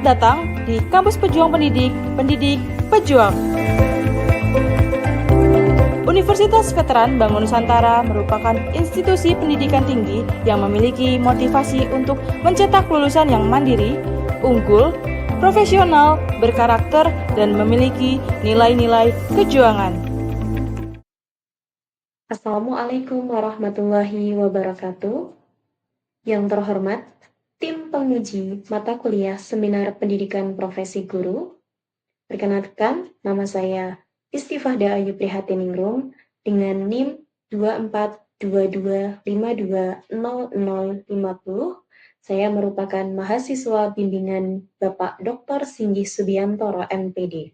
datang di Kampus Pejuang Pendidik, Pendidik Pejuang. Universitas Veteran Bangun Nusantara merupakan institusi pendidikan tinggi yang memiliki motivasi untuk mencetak lulusan yang mandiri, unggul, profesional, berkarakter, dan memiliki nilai-nilai kejuangan. Assalamualaikum warahmatullahi wabarakatuh. Yang terhormat, tim penguji mata kuliah Seminar Pendidikan Profesi Guru. Perkenalkan, nama saya Istifahda Ayu Prihatiningrum dengan NIM 2422520050. Saya merupakan mahasiswa bimbingan Bapak Dr. Singgi Subiantoro, MPD.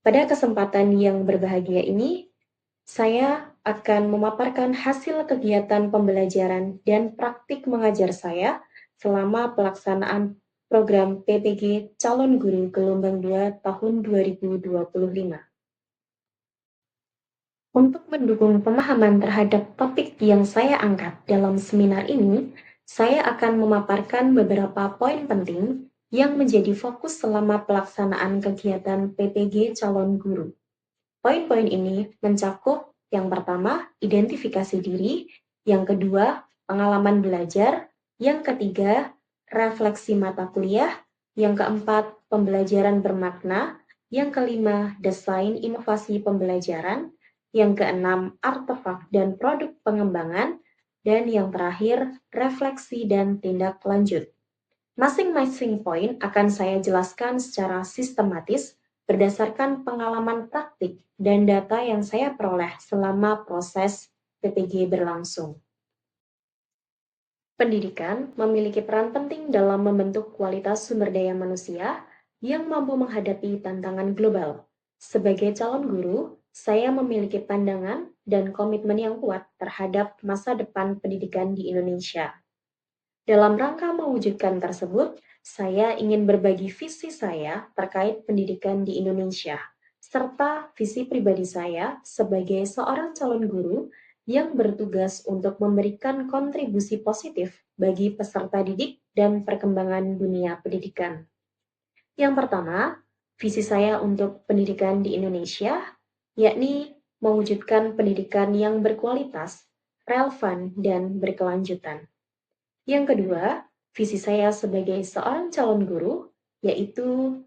Pada kesempatan yang berbahagia ini, saya akan memaparkan hasil kegiatan pembelajaran dan praktik mengajar saya selama pelaksanaan program PPG Calon Guru Gelombang 2 tahun 2025. Untuk mendukung pemahaman terhadap topik yang saya angkat dalam seminar ini, saya akan memaparkan beberapa poin penting yang menjadi fokus selama pelaksanaan kegiatan PPG Calon Guru. Poin-poin ini mencakup yang pertama, identifikasi diri, yang kedua, pengalaman belajar, yang ketiga, refleksi mata kuliah, yang keempat, pembelajaran bermakna, yang kelima, desain inovasi pembelajaran, yang keenam, artefak dan produk pengembangan, dan yang terakhir, refleksi dan tindak lanjut. Masing-masing poin akan saya jelaskan secara sistematis berdasarkan pengalaman praktik dan data yang saya peroleh selama proses PPG berlangsung. Pendidikan memiliki peran penting dalam membentuk kualitas sumber daya manusia yang mampu menghadapi tantangan global. Sebagai calon guru, saya memiliki pandangan dan komitmen yang kuat terhadap masa depan pendidikan di Indonesia. Dalam rangka mewujudkan tersebut, saya ingin berbagi visi saya terkait pendidikan di Indonesia, serta visi pribadi saya sebagai seorang calon guru yang bertugas untuk memberikan kontribusi positif bagi peserta didik dan perkembangan dunia pendidikan. Yang pertama, visi saya untuk pendidikan di Indonesia, yakni mewujudkan pendidikan yang berkualitas, relevan, dan berkelanjutan. Yang kedua, visi saya sebagai seorang calon guru, yaitu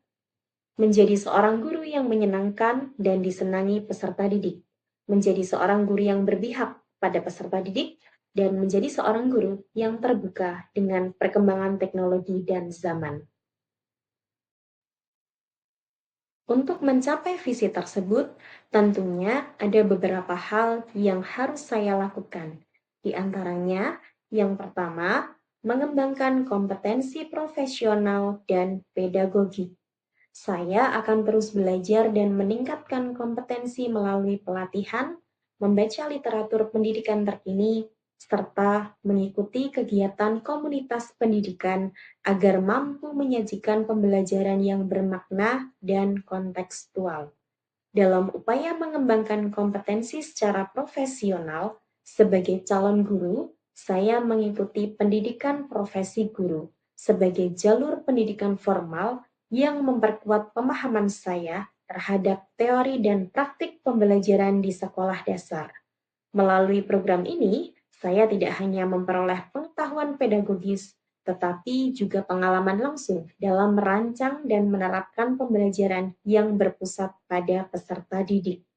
menjadi seorang guru yang menyenangkan dan disenangi peserta didik, menjadi seorang guru yang berpihak pada peserta didik, dan menjadi seorang guru yang terbuka dengan perkembangan teknologi dan zaman. Untuk mencapai visi tersebut, tentunya ada beberapa hal yang harus saya lakukan. Di antaranya, yang pertama, mengembangkan kompetensi profesional dan pedagogi. Saya akan terus belajar dan meningkatkan kompetensi melalui pelatihan, membaca literatur pendidikan terkini, serta mengikuti kegiatan komunitas pendidikan agar mampu menyajikan pembelajaran yang bermakna dan kontekstual. Dalam upaya mengembangkan kompetensi secara profesional, sebagai calon guru, saya mengikuti pendidikan profesi guru sebagai jalur pendidikan formal yang memperkuat pemahaman saya terhadap teori dan praktik pembelajaran di sekolah dasar. Melalui program ini, saya tidak hanya memperoleh pengetahuan pedagogis, tetapi juga pengalaman langsung dalam merancang dan menerapkan pembelajaran yang berpusat pada peserta didik.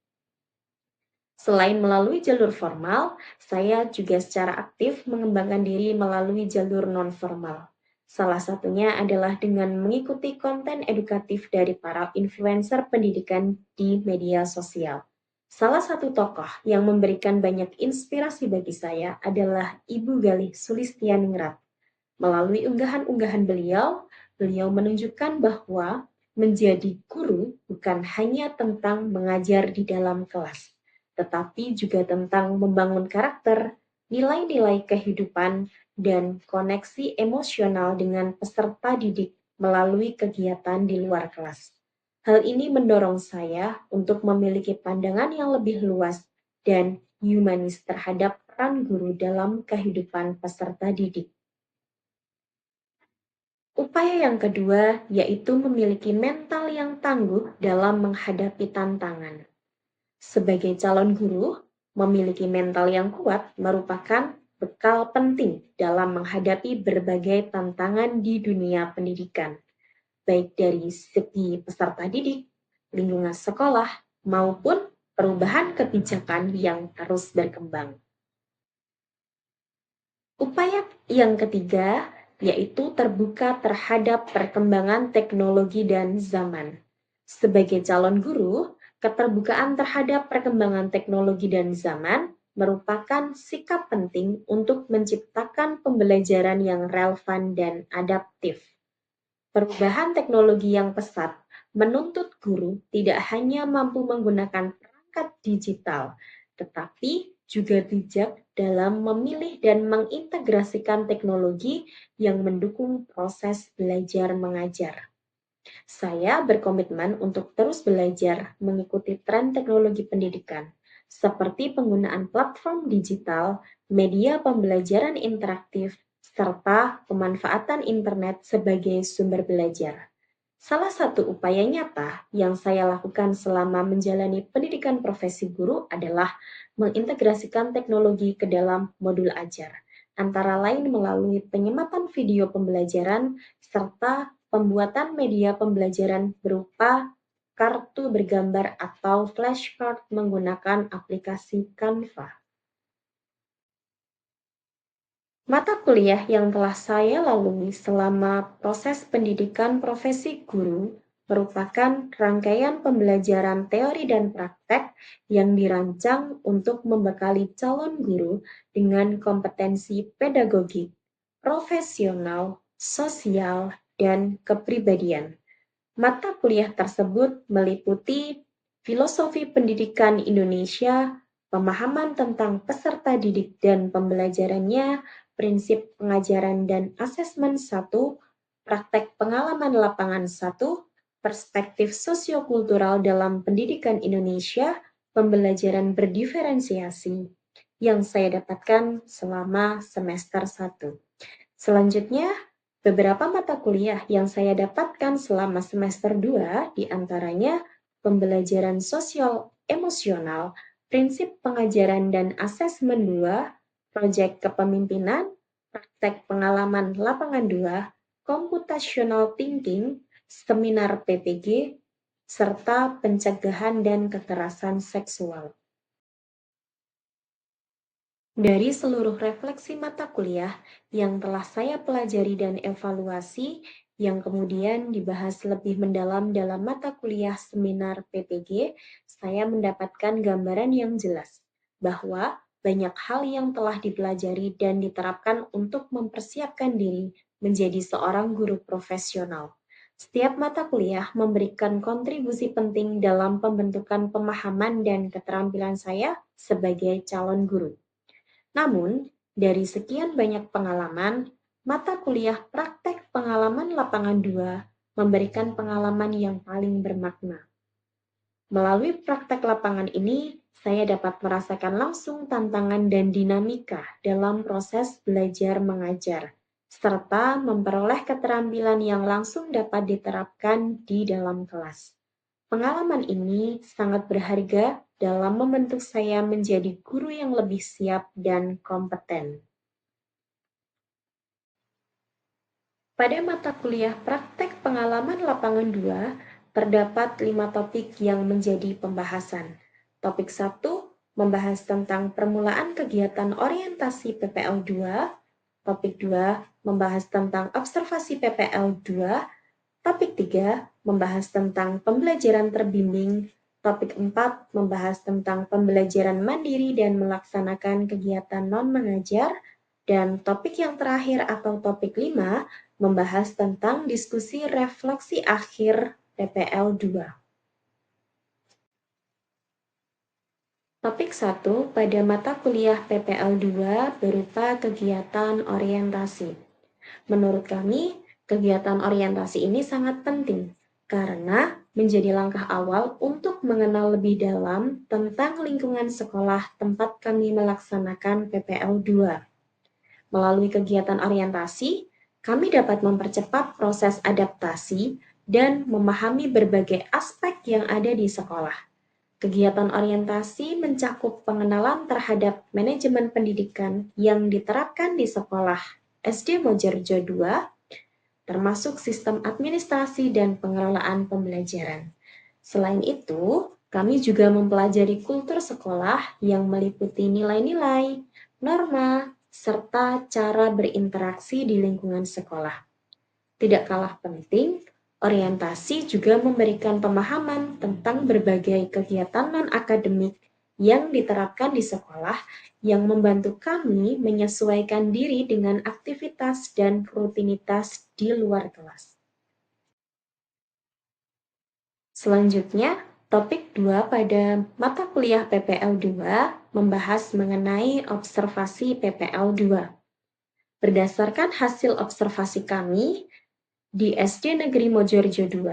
Selain melalui jalur formal, saya juga secara aktif mengembangkan diri melalui jalur non-formal. Salah satunya adalah dengan mengikuti konten edukatif dari para influencer pendidikan di media sosial. Salah satu tokoh yang memberikan banyak inspirasi bagi saya adalah Ibu Galih Sulistianingrat. Melalui unggahan-unggahan beliau menunjukkan bahwa menjadi guru bukan hanya tentang mengajar di dalam kelas, tetapi juga tentang membangun karakter, nilai-nilai kehidupan, dan koneksi emosional dengan peserta didik melalui kegiatan di luar kelas. Hal ini mendorong saya untuk memiliki pandangan yang lebih luas dan humanis terhadap peran guru dalam kehidupan peserta didik. Upaya yang kedua yaitu memiliki mental yang tangguh dalam menghadapi tantangan. Sebagai calon guru, memiliki mental yang kuat merupakan bekal penting dalam menghadapi berbagai tantangan di dunia pendidikan, baik dari segi peserta didik, lingkungan sekolah, maupun perubahan kebijakan yang terus berkembang. Upaya yang ketiga yaitu terbuka terhadap perkembangan teknologi dan zaman. Sebagai calon guru, keterbukaan terhadap perkembangan teknologi dan zaman merupakan sikap penting untuk menciptakan pembelajaran yang relevan dan adaptif. Perubahan teknologi yang pesat menuntut guru tidak hanya mampu menggunakan perangkat digital, tetapi juga bijak dalam memilih dan mengintegrasikan teknologi yang mendukung proses belajar mengajar. Saya berkomitmen untuk terus belajar mengikuti tren teknologi pendidikan, seperti penggunaan platform digital, media pembelajaran interaktif, serta pemanfaatan internet sebagai sumber belajar. Salah satu upaya nyata yang saya lakukan selama menjalani pendidikan profesi guru adalah mengintegrasikan teknologi ke dalam modul ajar, antara lain melalui penyematan video pembelajaran serta pembuatan media pembelajaran berupa kartu bergambar atau flashcard menggunakan aplikasi Canva. Mata kuliah yang telah saya lalui selama proses pendidikan profesi guru merupakan rangkaian pembelajaran teori dan praktek yang dirancang untuk membekali calon guru dengan kompetensi pedagogik, profesional, sosial, dan kepribadian. Mata kuliah tersebut meliputi filosofi pendidikan Indonesia, pemahaman tentang peserta didik dan pembelajarannya, prinsip pengajaran dan asesmen 1, praktek pengalaman lapangan 1, perspektif sosiokultural dalam pendidikan Indonesia, pembelajaran berdiferensiasi yang saya dapatkan selama semester 1. Selanjutnya, beberapa mata kuliah yang saya dapatkan selama semester 2 diantaranya pembelajaran sosial emosional, prinsip pengajaran dan asesmen 2, proyek kepemimpinan, praktek pengalaman lapangan 2, computational thinking, seminar PPG, serta pencegahan dan kekerasan seksual. Dari seluruh refleksi mata kuliah yang telah saya pelajari dan evaluasi, yang kemudian dibahas lebih mendalam dalam mata kuliah seminar PPG, saya mendapatkan gambaran yang jelas bahwa banyak hal yang telah dipelajari dan diterapkan untuk mempersiapkan diri menjadi seorang guru profesional. Setiap mata kuliah memberikan kontribusi penting dalam pembentukan pemahaman dan keterampilan saya sebagai calon guru. Namun, dari sekian banyak pengalaman, mata kuliah praktek pengalaman lapangan 2 memberikan pengalaman yang paling bermakna. Melalui praktek lapangan ini, saya dapat merasakan langsung tantangan dan dinamika dalam proses belajar mengajar, serta memperoleh keterampilan yang langsung dapat diterapkan di dalam kelas. Pengalaman ini sangat berharga dalam membentuk saya menjadi guru yang lebih siap dan kompeten. Pada mata kuliah praktek pengalaman lapangan 2, terdapat 5 topik yang menjadi pembahasan. Topik 1 membahas tentang permulaan kegiatan orientasi PPL 2, topik 2 membahas tentang observasi PPL 2, topik 3 membahas tentang pembelajaran terbimbing, topik 4 membahas tentang pembelajaran mandiri dan melaksanakan kegiatan non-mengajar, dan topik yang terakhir atau topik 5 membahas tentang diskusi refleksi akhir PPL 2. Topik 1 pada mata kuliah PPL 2 berupa kegiatan orientasi. Menurut kami, kegiatan orientasi ini sangat penting karena menjadi langkah awal untuk mengenal lebih dalam tentang lingkungan sekolah tempat kami melaksanakan PPL 2. Melalui kegiatan orientasi, Kami dapat mempercepat proses adaptasi dan memahami berbagai aspek yang ada di sekolah. Kegiatan orientasi mencakup pengenalan terhadap manajemen pendidikan yang diterapkan di sekolah SD Mojorejo II, termasuk sistem administrasi dan pengelolaan pembelajaran. Selain itu, kami juga mempelajari kultur sekolah yang meliputi nilai-nilai, norma, serta cara berinteraksi di lingkungan sekolah. Tidak kalah penting, orientasi juga memberikan pemahaman tentang berbagai kegiatan non-akademik yang diterapkan di sekolah yang membantu kami menyesuaikan diri dengan aktivitas dan rutinitas di luar kelas. Selanjutnya, topik 2 pada mata kuliah PPL 2 membahas mengenai observasi PPL 2. Berdasarkan hasil observasi kami, di SD Negeri Mojorejo II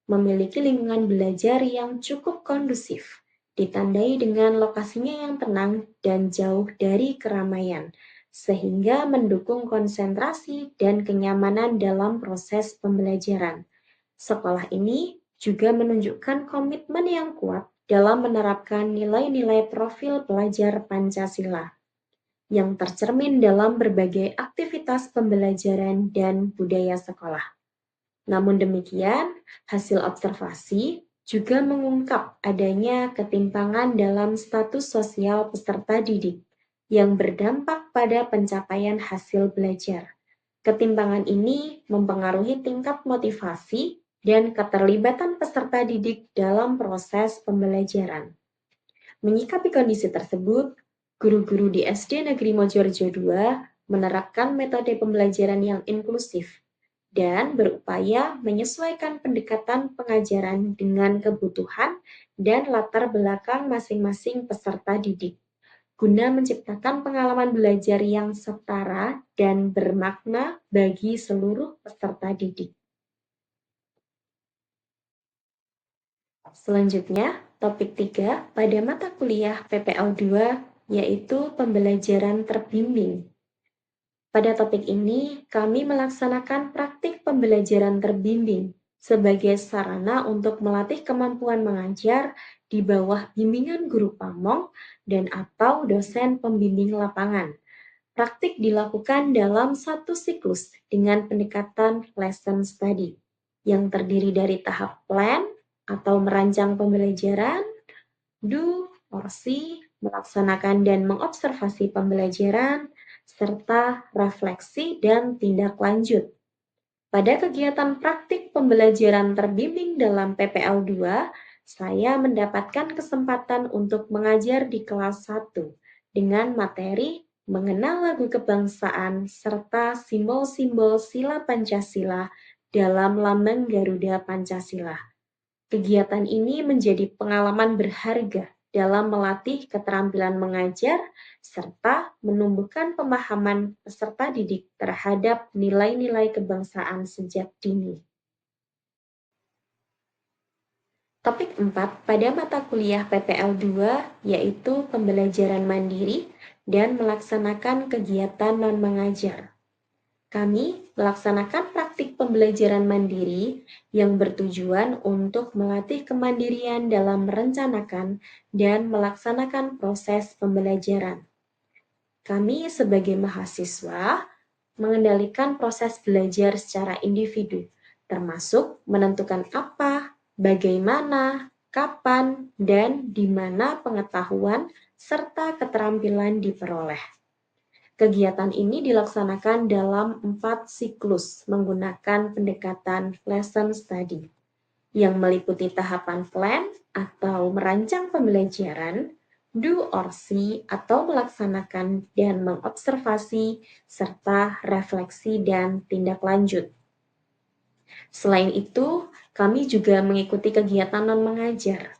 memiliki lingkungan belajar yang cukup kondusif, ditandai dengan lokasinya yang tenang dan jauh dari keramaian, sehingga mendukung konsentrasi dan kenyamanan dalam proses pembelajaran. Sekolah ini juga menunjukkan komitmen yang kuat dalam menerapkan nilai-nilai profil pelajar Pancasila yang tercermin dalam berbagai aktivitas pembelajaran dan budaya sekolah. Namun demikian, hasil observasi juga mengungkap adanya ketimpangan dalam status sosial peserta didik yang berdampak pada pencapaian hasil belajar. Ketimpangan ini mempengaruhi tingkat motivasi dan keterlibatan peserta didik dalam proses pembelajaran. Menyikapi kondisi tersebut, guru-guru di SD Negeri Mojorejo II menerapkan metode pembelajaran yang inklusif dan berupaya menyesuaikan pendekatan pengajaran dengan kebutuhan dan latar belakang masing-masing peserta didik, guna menciptakan pengalaman belajar yang setara dan bermakna bagi seluruh peserta didik. Selanjutnya, topik 3 pada mata kuliah PPL 2 yaitu pembelajaran terbimbing. Pada topik ini, kami melaksanakan praktik pembelajaran terbimbing sebagai sarana untuk melatih kemampuan mengajar di bawah bimbingan guru pamong dan atau dosen pembimbing lapangan. Praktik dilakukan dalam satu siklus dengan pendekatan lesson study yang terdiri dari tahap plan atau merancang pembelajaran, do or see, melaksanakan dan mengobservasi pembelajaran, serta refleksi dan tindak lanjut. Pada kegiatan praktik pembelajaran terbimbing dalam PPL 2, saya mendapatkan kesempatan untuk mengajar di kelas 1 dengan materi mengenal lagu kebangsaan serta simbol-simbol sila Pancasila dalam lambang Garuda Pancasila. Kegiatan ini menjadi pengalaman berharga dalam melatih keterampilan mengajar serta menumbuhkan pemahaman peserta didik terhadap nilai-nilai kebangsaan sejak dini. Topik 4 pada mata kuliah PPL 2 yaitu pembelajaran mandiri dan melaksanakan kegiatan non-mengajar. Kami melaksanakan praktik pembelajaran mandiri yang bertujuan untuk melatih kemandirian dalam merencanakan dan melaksanakan proses pembelajaran. Kami sebagai mahasiswa mengendalikan proses belajar secara individu, termasuk menentukan apa, bagaimana, kapan, dan di mana pengetahuan serta keterampilan diperoleh. Kegiatan ini dilaksanakan dalam 4 siklus menggunakan pendekatan lesson study yang meliputi tahapan plan atau merancang pembelajaran, do or see atau melaksanakan dan mengobservasi, serta refleksi dan tindak lanjut. Selain itu, kami juga mengikuti kegiatan non-mengajar,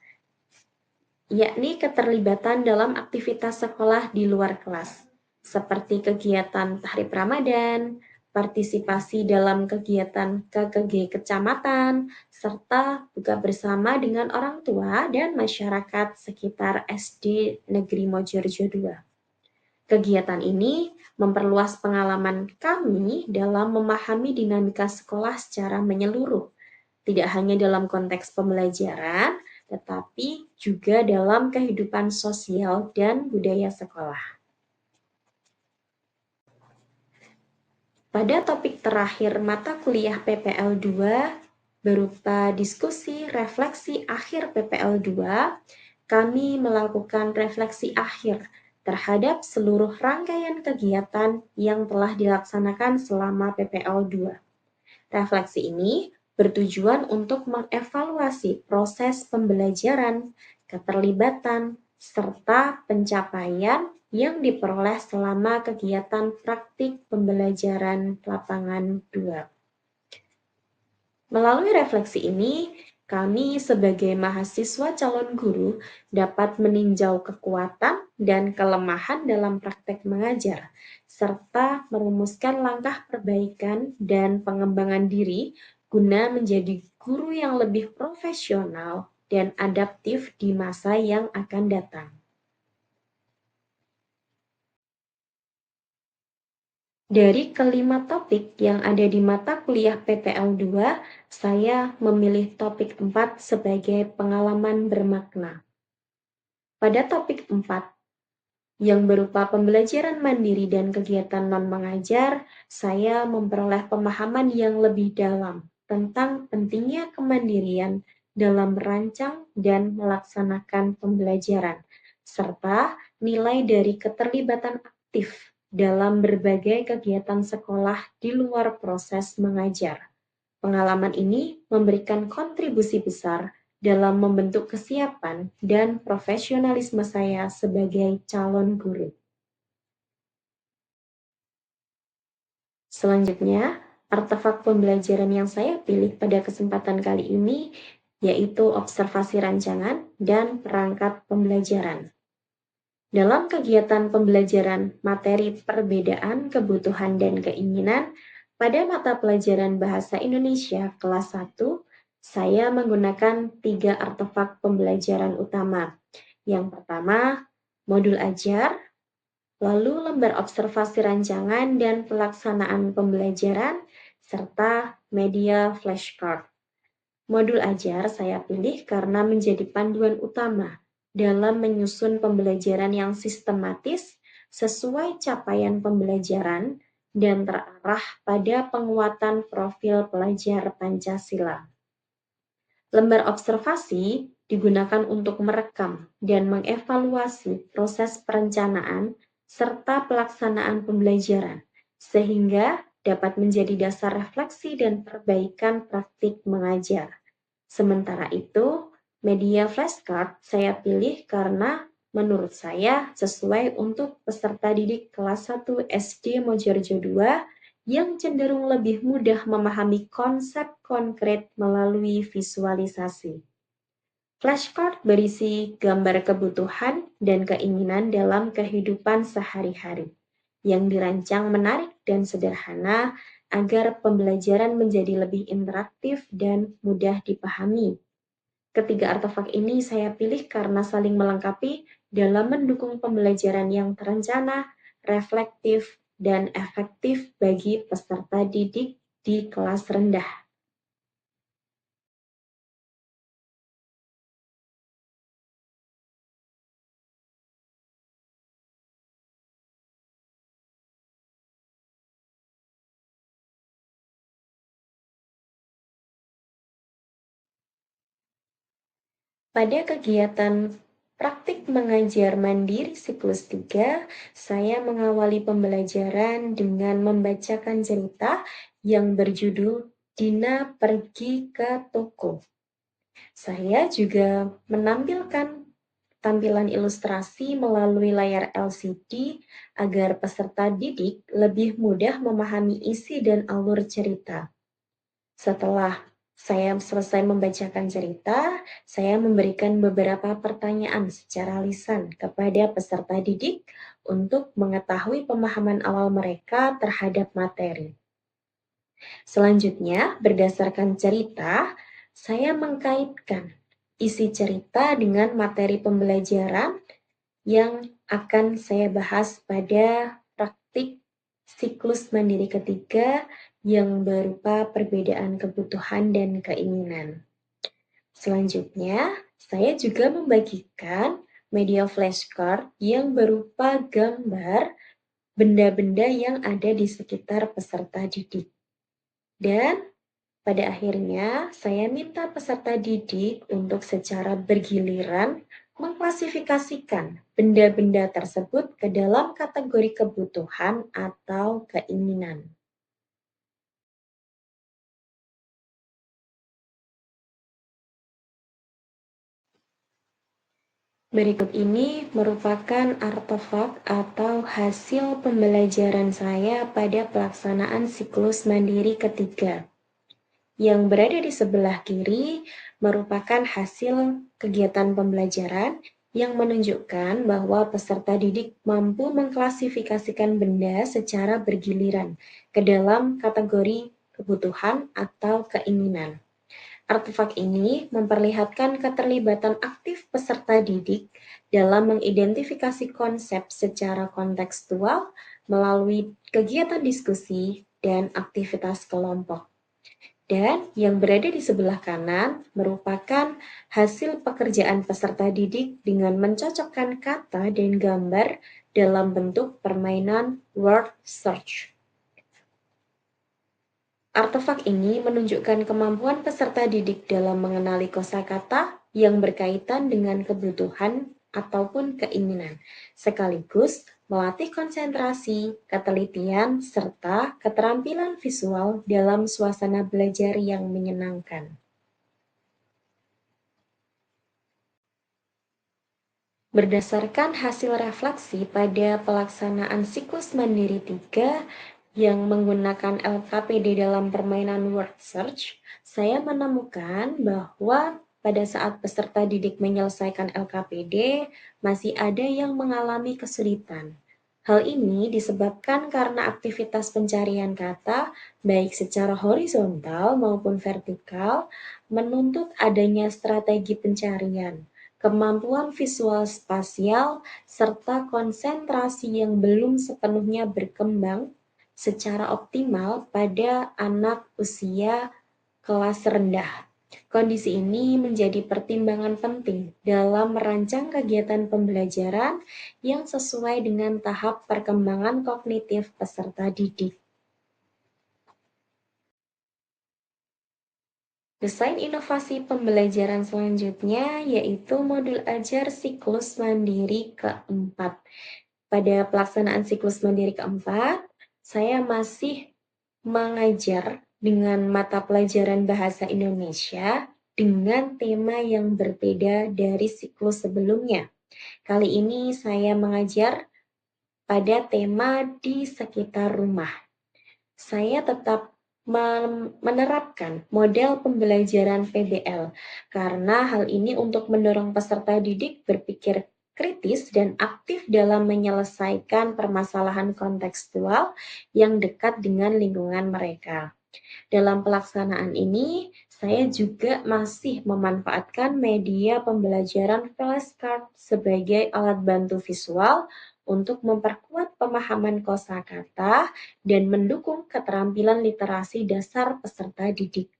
yakni keterlibatan dalam aktivitas sekolah di luar kelas, seperti kegiatan Tahrib Ramadan, partisipasi dalam kegiatan KKG kecamatan, serta buka bersama dengan orang tua dan masyarakat sekitar SD Negeri Mojorejo II. Kegiatan ini memperluas pengalaman kami dalam memahami dinamika sekolah secara menyeluruh, tidak hanya dalam konteks pembelajaran, tetapi juga dalam kehidupan sosial dan budaya sekolah. Pada topik terakhir mata kuliah PPL 2 berupa diskusi refleksi akhir PPL 2, kami melakukan refleksi akhir terhadap seluruh rangkaian kegiatan yang telah dilaksanakan selama PPL 2. Refleksi ini bertujuan untuk mengevaluasi proses pembelajaran, keterlibatan, serta pencapaian yang diperoleh selama kegiatan praktik pembelajaran lapangan 2. Melalui refleksi ini, kami sebagai mahasiswa calon guru dapat meninjau kekuatan dan kelemahan dalam praktek mengajar, serta merumuskan langkah perbaikan dan pengembangan diri guna menjadi guru yang lebih profesional dan adaptif di masa yang akan datang. Dari kelima topik yang ada di mata kuliah PPL 2, saya memilih topik 4 sebagai pengalaman bermakna. Pada topik 4, yang berupa pembelajaran mandiri dan kegiatan non-mengajar, saya memperoleh pemahaman yang lebih dalam tentang pentingnya kemandirian dalam merancang dan melaksanakan pembelajaran, serta nilai dari keterlibatan aktif dalam berbagai kegiatan sekolah di luar proses mengajar. Pengalaman ini memberikan kontribusi besar dalam membentuk kesiapan dan profesionalisme saya sebagai calon guru. Selanjutnya, artefak pembelajaran yang saya pilih pada kesempatan kali ini yaitu observasi rancangan dan perangkat pembelajaran. Dalam kegiatan pembelajaran materi perbedaan kebutuhan dan keinginan pada mata pelajaran Bahasa Indonesia kelas 1, saya menggunakan 3 artefak pembelajaran utama. Yang pertama, modul ajar, lalu lembar observasi rancangan dan pelaksanaan pembelajaran, serta media flashcard. Modul ajar saya pilih karena menjadi panduan utama dalam menyusun pembelajaran yang sistematis sesuai capaian pembelajaran dan terarah pada penguatan profil pelajar Pancasila. Lembar observasi digunakan untuk merekam dan mengevaluasi proses perencanaan serta pelaksanaan pembelajaran, sehingga dapat menjadi dasar refleksi dan perbaikan praktik mengajar. Sementara itu, media flashcard saya pilih karena menurut saya sesuai untuk peserta didik kelas 1 SD Mojorejo 2 yang cenderung lebih mudah memahami konsep konkret melalui visualisasi. Flashcard berisi gambar kebutuhan dan keinginan dalam kehidupan sehari-hari, yang dirancang menarik dan sederhana agar pembelajaran menjadi lebih interaktif dan mudah dipahami. Ketiga artefak ini saya pilih karena saling melengkapi dalam mendukung pembelajaran yang terencana, reflektif, dan efektif bagi peserta didik di kelas rendah. Pada kegiatan praktik mengajar mandiri siklus 3, saya mengawali pembelajaran dengan membacakan cerita yang berjudul Dina Pergi ke Toko. Saya juga menampilkan tampilan ilustrasi melalui layar LCD agar peserta didik lebih mudah memahami isi dan alur cerita. Setelah saya selesai membacakan cerita, saya memberikan beberapa pertanyaan secara lisan kepada peserta didik untuk mengetahui pemahaman awal mereka terhadap materi. Selanjutnya, berdasarkan cerita, saya mengkaitkan isi cerita dengan materi pembelajaran yang akan saya bahas pada praktik siklus mandiri ketiga yang berupa perbedaan kebutuhan dan keinginan. Selanjutnya, saya juga membagikan media flashcard yang berupa gambar benda-benda yang ada di sekitar peserta didik. Dan pada akhirnya, saya minta peserta didik untuk secara bergiliran mengklasifikasikan benda-benda tersebut ke dalam kategori kebutuhan atau keinginan. Berikut ini merupakan artefak atau hasil pembelajaran saya pada pelaksanaan siklus mandiri ketiga. Yang berada di sebelah kiri merupakan hasil kegiatan pembelajaran yang menunjukkan bahwa peserta didik mampu mengklasifikasikan benda secara bergiliran ke dalam kategori kebutuhan atau keinginan. Artefak ini memperlihatkan keterlibatan aktif peserta didik dalam mengidentifikasi konsep secara kontekstual melalui kegiatan diskusi dan aktivitas kelompok. Dan yang berada di sebelah kanan merupakan hasil pekerjaan peserta didik dengan mencocokkan kata dan gambar dalam bentuk permainan word search. Artefak ini menunjukkan kemampuan peserta didik dalam mengenali kosakata yang berkaitan dengan kebutuhan ataupun keinginan, sekaligus melatih konsentrasi, ketelitian, serta keterampilan visual dalam suasana belajar yang menyenangkan. Berdasarkan hasil refleksi pada pelaksanaan siklus mandiri 3 yang menggunakan LKPD dalam permainan word search, saya menemukan bahwa pada saat peserta didik menyelesaikan LKPD, masih ada yang mengalami kesulitan. Hal ini disebabkan karena aktivitas pencarian kata, baik secara horizontal maupun vertikal, menuntut adanya strategi pencarian, kemampuan visual spasial, serta konsentrasi yang belum sepenuhnya berkembang secara optimal pada anak usia kelas rendah. Kondisi ini menjadi pertimbangan penting dalam merancang kegiatan pembelajaran yang sesuai dengan tahap perkembangan kognitif peserta didik. Desain inovasi pembelajaran selanjutnya yaitu modul ajar siklus mandiri keempat. Pada pelaksanaan siklus mandiri keempat, saya masih mengajar dengan mata pelajaran bahasa Indonesia dengan tema yang berbeda dari siklus sebelumnya. Kali ini saya mengajar pada tema di sekitar rumah. Saya tetap menerapkan model pembelajaran PBL karena hal ini untuk mendorong peserta didik berpikir kritis dan aktif dalam menyelesaikan permasalahan kontekstual yang dekat dengan lingkungan mereka. Dalam pelaksanaan ini, saya juga masih memanfaatkan media pembelajaran flashcard sebagai alat bantu visual untuk memperkuat pemahaman kosakata dan mendukung keterampilan literasi dasar peserta didik.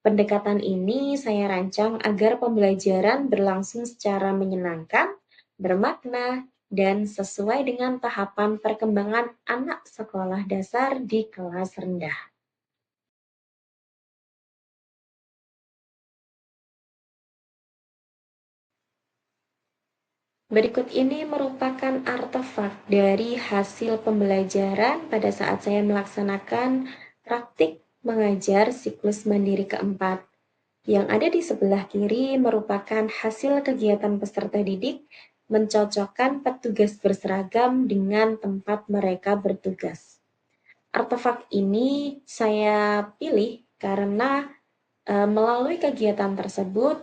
Pendekatan ini saya rancang agar pembelajaran berlangsung secara menyenangkan, bermakna, dan sesuai dengan tahapan perkembangan anak sekolah dasar di kelas rendah. Berikut ini merupakan artefak dari hasil pembelajaran pada saat saya melaksanakan praktik mengajar siklus mandiri keempat. Yang ada di sebelah kiri merupakan hasil kegiatan peserta didik mencocokkan petugas berseragam dengan tempat mereka bertugas. Artefak ini saya pilih karena melalui kegiatan tersebut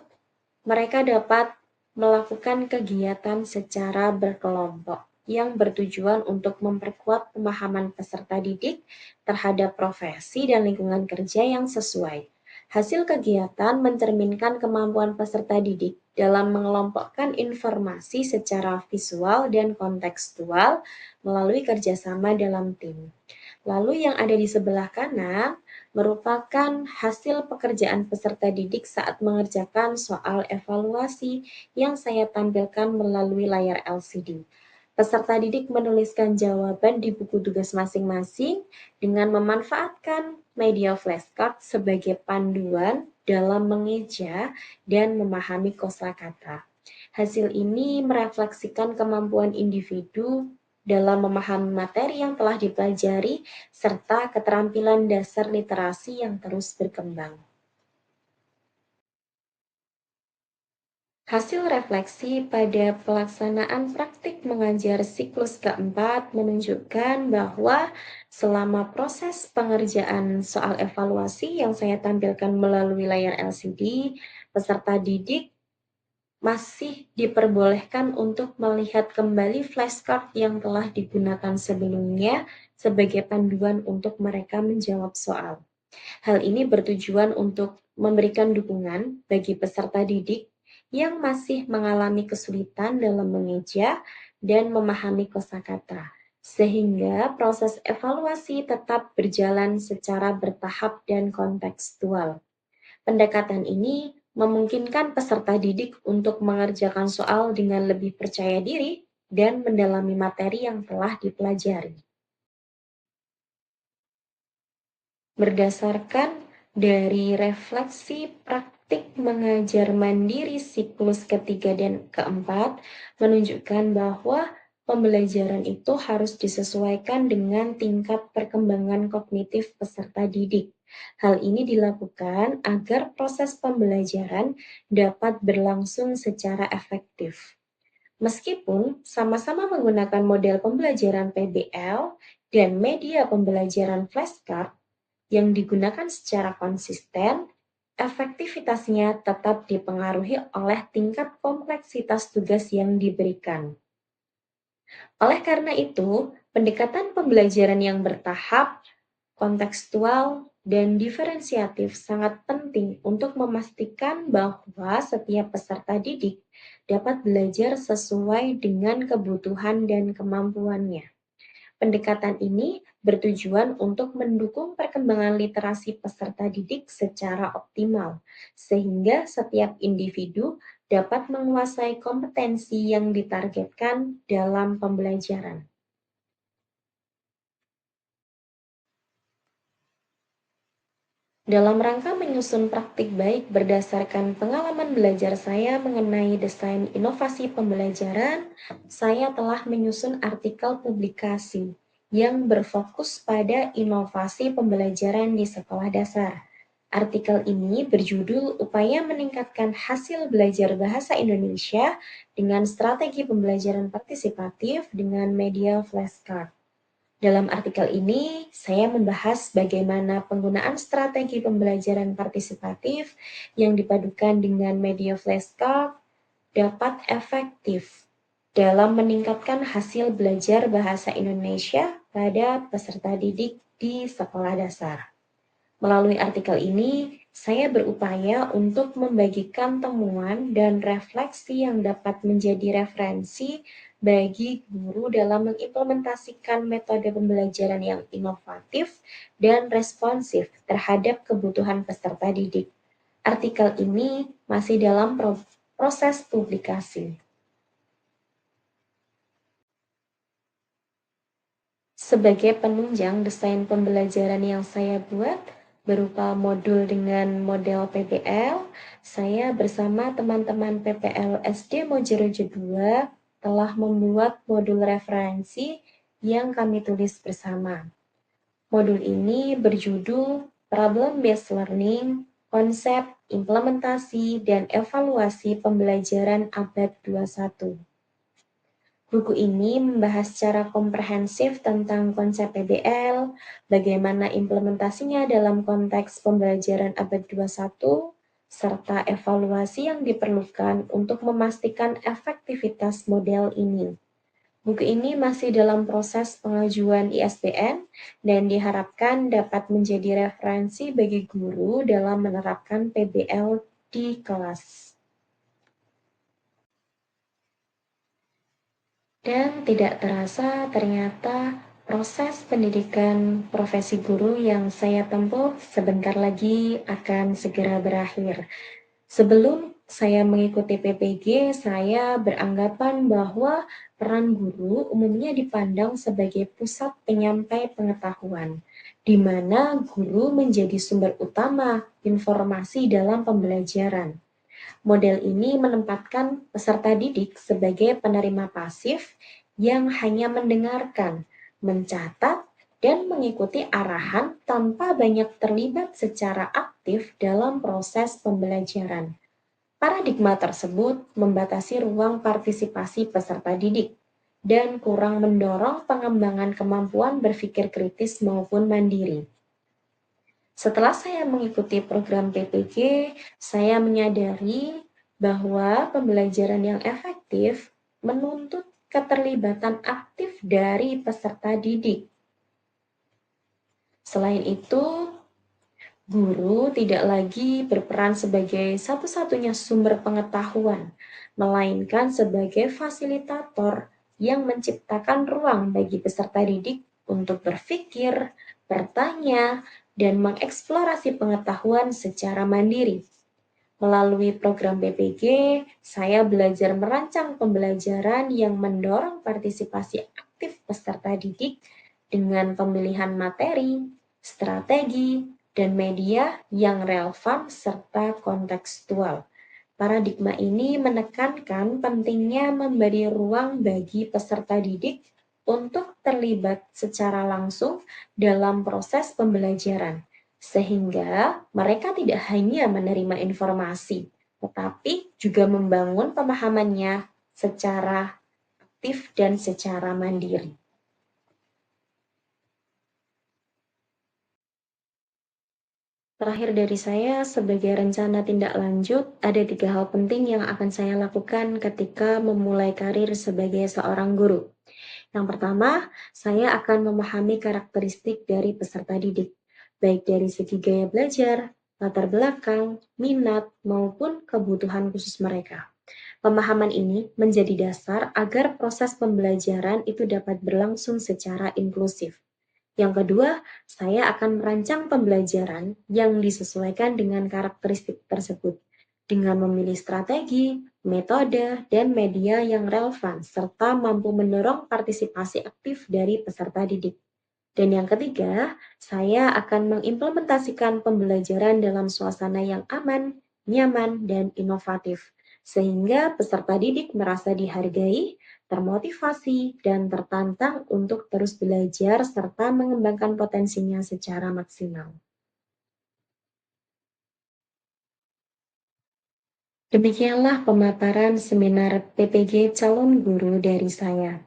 mereka dapat melakukan kegiatan secara berkelompok yang bertujuan untuk memperkuat pemahaman peserta didik terhadap profesi dan lingkungan kerja yang sesuai. Hasil kegiatan mencerminkan kemampuan peserta didik dalam mengelompokkan informasi secara visual dan kontekstual melalui kerjasama dalam tim. Lalu yang ada di sebelah kanan merupakan hasil pekerjaan peserta didik saat mengerjakan soal evaluasi yang saya tampilkan melalui layar LCD. Peserta didik menuliskan jawaban di buku tugas masing-masing dengan memanfaatkan media flashcard sebagai panduan dalam mengeja dan memahami kosakata. Hasil ini merefleksikan kemampuan individu dalam memahami materi yang telah dipelajari serta keterampilan dasar literasi yang terus berkembang. Hasil refleksi pada pelaksanaan praktik mengajar siklus keempat menunjukkan bahwa selama proses pengerjaan soal evaluasi yang saya tampilkan melalui layar LCD, peserta didik masih diperbolehkan untuk melihat kembali flashcard yang telah digunakan sebelumnya sebagai panduan untuk mereka menjawab soal. Hal ini bertujuan untuk memberikan dukungan bagi peserta didik yang masih mengalami kesulitan dalam mengeja dan memahami kosakata, sehingga proses evaluasi tetap berjalan secara bertahap dan kontekstual. Pendekatan ini memungkinkan peserta didik untuk mengerjakan soal dengan lebih percaya diri dan mendalami materi yang telah dipelajari. Berdasarkan dari refleksi praktik mengajar mandiri siklus ketiga dan keempat, menunjukkan bahwa pembelajaran itu harus disesuaikan dengan tingkat perkembangan kognitif peserta didik. Hal ini dilakukan agar proses pembelajaran dapat berlangsung secara efektif. Meskipun sama-sama menggunakan model pembelajaran PBL dan media pembelajaran flashcard, yang digunakan secara konsisten, efektivitasnya tetap dipengaruhi oleh tingkat kompleksitas tugas yang diberikan. Oleh karena itu, pendekatan pembelajaran yang bertahap, kontekstual, dan diferensiatif sangat penting untuk memastikan bahwa setiap peserta didik dapat belajar sesuai dengan kebutuhan dan kemampuannya. Pendekatan ini bertujuan untuk mendukung perkembangan literasi peserta didik secara optimal, sehingga setiap individu dapat menguasai kompetensi yang ditargetkan dalam pembelajaran. Dalam rangka menyusun praktik baik berdasarkan pengalaman belajar saya mengenai desain inovasi pembelajaran, saya telah menyusun artikel publikasi yang berfokus pada inovasi pembelajaran di sekolah dasar. Artikel ini berjudul Upaya Meningkatkan Hasil Belajar Bahasa Indonesia dengan Strategi Pembelajaran Partisipatif dengan Media Flashcard. Dalam artikel ini, saya membahas bagaimana penggunaan strategi pembelajaran partisipatif yang dipadukan dengan media flashcard dapat efektif dalam meningkatkan hasil belajar bahasa Indonesia pada peserta didik di sekolah dasar. Melalui artikel ini, saya berupaya untuk membagikan temuan dan refleksi yang dapat menjadi referensi bagi guru dalam mengimplementasikan metode pembelajaran yang inovatif dan responsif terhadap kebutuhan peserta didik. Artikel ini masih dalam proses publikasi. Sebagai penunjang desain pembelajaran yang saya buat, berupa modul dengan model PBL, saya bersama teman-teman PPL SD Mojerejo 2 telah membuat modul referensi yang kami tulis bersama. Modul ini berjudul Problem Based Learning, Konsep, Implementasi, dan Evaluasi Pembelajaran Abad 21. Buku ini membahas secara komprehensif tentang konsep PBL, bagaimana implementasinya dalam konteks pembelajaran abad 21, serta evaluasi yang diperlukan untuk memastikan efektivitas model ini. Buku ini masih dalam proses pengajuan ISBN dan diharapkan dapat menjadi referensi bagi guru dalam menerapkan PBL di kelas. Dan tidak terasa ternyata proses pendidikan profesi guru yang saya tempuh sebentar lagi akan segera berakhir. Sebelum saya mengikuti PPG, saya beranggapan bahwa peran guru umumnya dipandang sebagai pusat penyampai pengetahuan, di mana guru menjadi sumber utama informasi dalam pembelajaran. Model ini menempatkan peserta didik sebagai penerima pasif yang hanya mendengarkan, mencatat, dan mengikuti arahan tanpa banyak terlibat secara aktif dalam proses pembelajaran. Paradigma tersebut membatasi ruang partisipasi peserta didik dan kurang mendorong pengembangan kemampuan berpikir kritis maupun mandiri. Setelah saya mengikuti program PPG, saya menyadari bahwa pembelajaran yang efektif menuntut keterlibatan aktif dari peserta didik. Selain itu, guru tidak lagi berperan sebagai satu-satunya sumber pengetahuan, melainkan sebagai fasilitator yang menciptakan ruang bagi peserta didik untuk berpikir, bertanya, dan mengeksplorasi pengetahuan secara mandiri. Melalui program PPG, saya belajar merancang pembelajaran yang mendorong partisipasi aktif peserta didik dengan pemilihan materi, strategi, dan media yang relevan serta kontekstual. Paradigma ini menekankan pentingnya memberi ruang bagi peserta didik untuk terlibat secara langsung dalam proses pembelajaran, sehingga mereka tidak hanya menerima informasi, tetapi juga membangun pemahamannya secara aktif dan secara mandiri. Terakhir dari saya, sebagai rencana tindak lanjut, ada 3 hal penting yang akan saya lakukan ketika memulai karir sebagai seorang guru. Yang pertama, saya akan memahami karakteristik dari peserta didik, baik dari segi gaya belajar, latar belakang, minat, maupun kebutuhan khusus mereka. Pemahaman ini menjadi dasar agar proses pembelajaran itu dapat berlangsung secara inklusif. Yang kedua, saya akan merancang pembelajaran yang disesuaikan dengan karakteristik tersebut, dengan memilih strategi, metode, dan media yang relevan, serta mampu mendorong partisipasi aktif dari peserta didik. Dan yang ketiga, saya akan mengimplementasikan pembelajaran dalam suasana yang aman, nyaman, dan inovatif, sehingga peserta didik merasa dihargai, termotivasi, dan tertantang untuk terus belajar serta mengembangkan potensinya secara maksimal. Demikianlah pemaparan seminar PPG calon guru dari saya.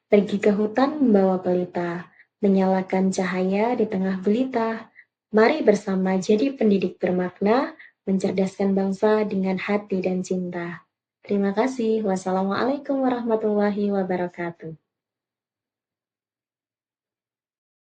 Pergi ke hutan membawa pelita, menyalakan cahaya di tengah belita. Mari bersama jadi pendidik bermakna, mencerdaskan bangsa dengan hati dan cinta. Terima kasih. Wassalamualaikum warahmatullahi wabarakatuh.